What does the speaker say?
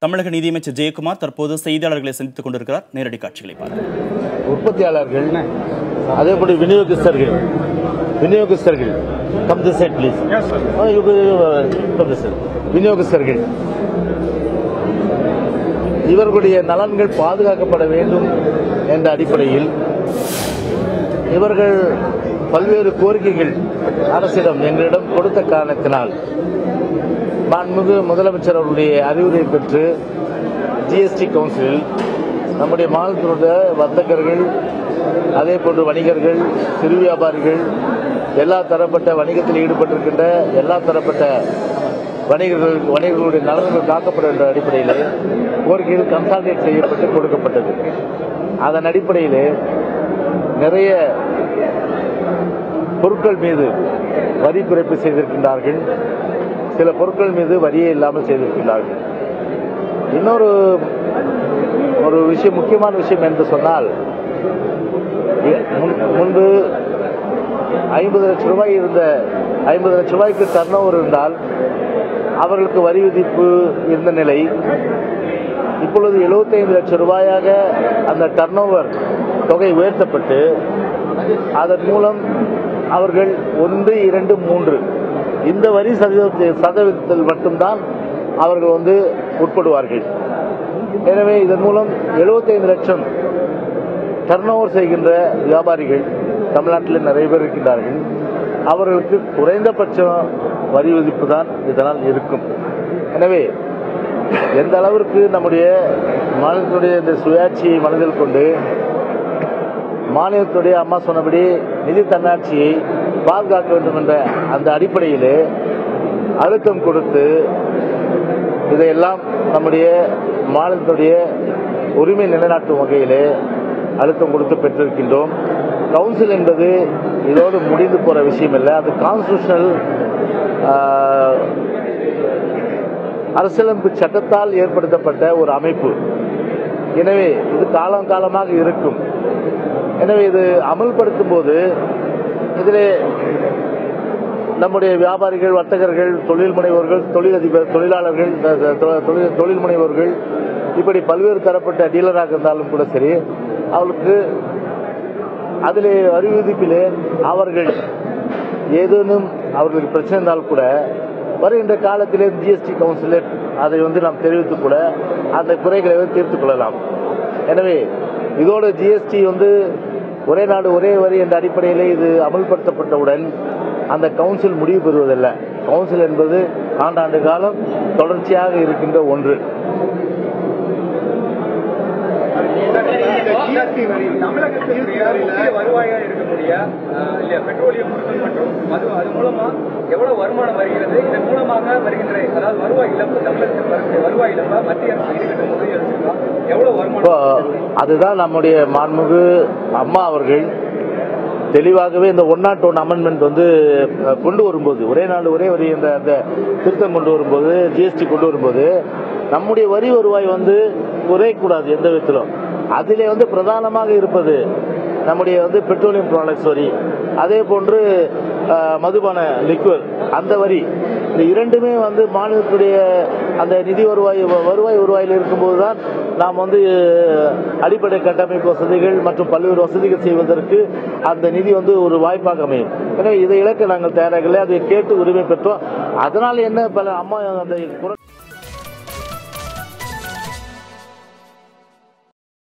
தமிழக நிதியமைச்சர் ஜெயக்குமார் தற்போது செய்தியாளர்களை சந்தித்துக் கொண்டிருக்கிறார். நேரடி காட்சிகளை பார்க்கலாம். உற்பத்தியாளர்கள், அதேபோல விநியோகஸ்தர்கள் கம் திஸ் சைட் ப்ளீஸ். விநியோகஸ்தர்கள் இவர்களுடைய நலன்கள் பாதுகாக்கப்பட வேண்டும் என்ற அடிப்படையில் இவர்கள் பல்வேறு கோரிக்கைகள் அரசிடம் எங்களிடம் கொடுத்த காரணத்தினால் மாண்புமிகு முதலமைச்சர் அவருடைய அறிவுரை பெற்று ஜிஎஸ்டி கவுன்சிலில் நம்முடைய மாநிலத்தினுடைய வர்த்தகர்கள், அதே போன்று வணிகர்கள், சிறு வியாபாரிகள், எல்லா தரப்பட்ட வணிகத்தில் ஈடுபட்டிருக்கின்ற எல்லா தரப்பட்ட வணிகர்களுடைய நலன்கள் காக்கப்படும் என்ற அடிப்படையில் கோரிக்கைகள் கன்சால்டேட் செய்யப்பட்டு கொடுக்கப்பட்டது. அதன் அடிப்படையில் நிறைய பொருட்கள் மீது வரி குறைப்பு செய்திருக்கின்றார்கள். சில பொருட்கள் மீது வரியே இல்லாமல் செய்திருக்கிறார்கள். இன்னொரு விஷயம், முக்கியமான விஷயம் என்று சொன்னால், முன்பு 50 லட்சம் ரூபாய் இருந்த 50 லட்சம் ரூபாய்க்கு டர்ன் ஓவர் இருந்தால் அவர்களுக்கு வரி விதிப்பு இருந்த நிலை இப்பொழுது 75 லட்சம் ரூபாயாக அந்த டர்ன் ஓவர் தொகை உயர்த்தப்பட்டு அதன் மூலம் அவர்கள் 1, 2, 3 இந்த வரி சதவீதத்தில் மட்டும்தான் அவர்கள் உட்படுவார்கள். எனவே இதன் மூலம் 75 லட்சம் டர்ன் ஓவர் செய்கின்ற வியாபாரிகள் தமிழ்நாட்டில் நிறைய பேர் இருக்கின்றார்கள். அவர்களுக்கு குறைந்தபட்சம் வரி விதிப்பு தான் இதனால் இருக்கும். எனவே எந்த அளவிற்கு நம்முடைய மாநிலத்துடைய இந்த சுயாட்சியை மனதில் கொண்டு மாநிலத்துடைய அம்மா சொன்னபடி நிதி தன்னாட்சியை பாதுகாக்க வேண்டும் என்ற அந்த அடிப்படையில் அழுத்தம் கொடுத்து இதையெல்லாம் நம்முடைய மாநிலத்துடைய உரிமை நிலைநாட்டும் வகையிலே அழுத்தம் கொடுத்து பெற்றிருக்கின்றோம். கவுன்சில் என்பது இதோடு முடிந்து போற விஷயம் இல்லை. அது கான்ஸ்டிடியூஷனல் அரசியலமைப்பு சட்டத்தால் ஏற்படுத்தப்பட்ட ஒரு அமைப்பு. எனவே இது காலமாக இருக்கும். எனவே இது அமல்படுத்தும் போது இதிலே நம்முடைய வியாபாரிகள், வர்த்தகர்கள், தொழில் முனைவோர்கள், தொழிலதிபர், தொழிலாளர்கள், தொழில் முனைவோர்கள், இப்படி பல்வேறு தரப்பட்ட டீலராக இருந்தாலும் கூட சரி, அவர்களுக்கு அதிலே வரி விதிப்பிலே அவர்கள் ஏதேனும் அவர்களுக்கு பிரச்சனை இருந்தால் கூட வருகின்ற காலத்திலே ஜிஎஸ்டி கவுன்சிலர் அதை நாம் தெரிவித்து கூட அந்த குறைகளை தீர்த்துக் கொள்ளலாம். எனவே இதோட ஜிஎஸ்டி ஒரே நாடு ஒரே வரி என்ற அடிப்படையிலே இது அமல்படுத்தப்பட்டவுடன் அந்த கவுன்சில் முடிவு பெறுவதில்லை. கவுன்சில் என்பது ஆண்டாண்டு காலம் தொடர்ச்சியாக இருக்கின்ற ஒன்று. வருவாயாக இருக்கக்கூடிய பெட்ரோலியம் பொருட்கள் மற்றும் அது மூலமா எவ்வளவு வருமானம் வருகிறது, இதன் மூலமாக வருகின்ற அதாவது வருவாய் இழப்பு, தமிழகத்தில் வருவாய் இழப்பா மத்திய அரசு ஈடுகட்ட உதவி அளிச்சிருக்கா, எவ்வளவு வருமானம்? அதுதான் நம்முடைய மாண்புமிகு அம்மா அவர்கள் தெளிவாகவே இந்த 101 அமெண்ட்மெண்ட் கொண்டு வரும்போது, ஒரே நாடு ஒரே வரி என்ற அந்த திருத்தம் கொண்டு வரும்போது, ஜிஎஸ்டி கொண்டு வரும்போது நம்முடைய வரி வருவாய் குறையக்கூடாது எந்த விதத்திலும். அதிலே பிரதானமாக இருப்பது நம்முடைய பெட்ரோலியம் ப்ராடக்ட்ஸ் வரி, அதே போன்று மதுபான லிக்வர் அந்த வரி. இந்த இரண்டுமே மாநிலத்துடைய அந்த நிதி வருவாயில் இருக்கும்போதுதான் நாம் அடிப்படை கட்டமைப்பு வசதிகள் மற்றும் பல்வேறு வசதிகள் செய்வதற்கு அந்த நிதி ஒரு வாய்ப்பாக அமையும். எனவே இதை இழக்க நாங்கள் தயாராகலை. அதை கேட்டு உரிமை பெற்றோம். அதனால் என்ன பல அம்மா அந்த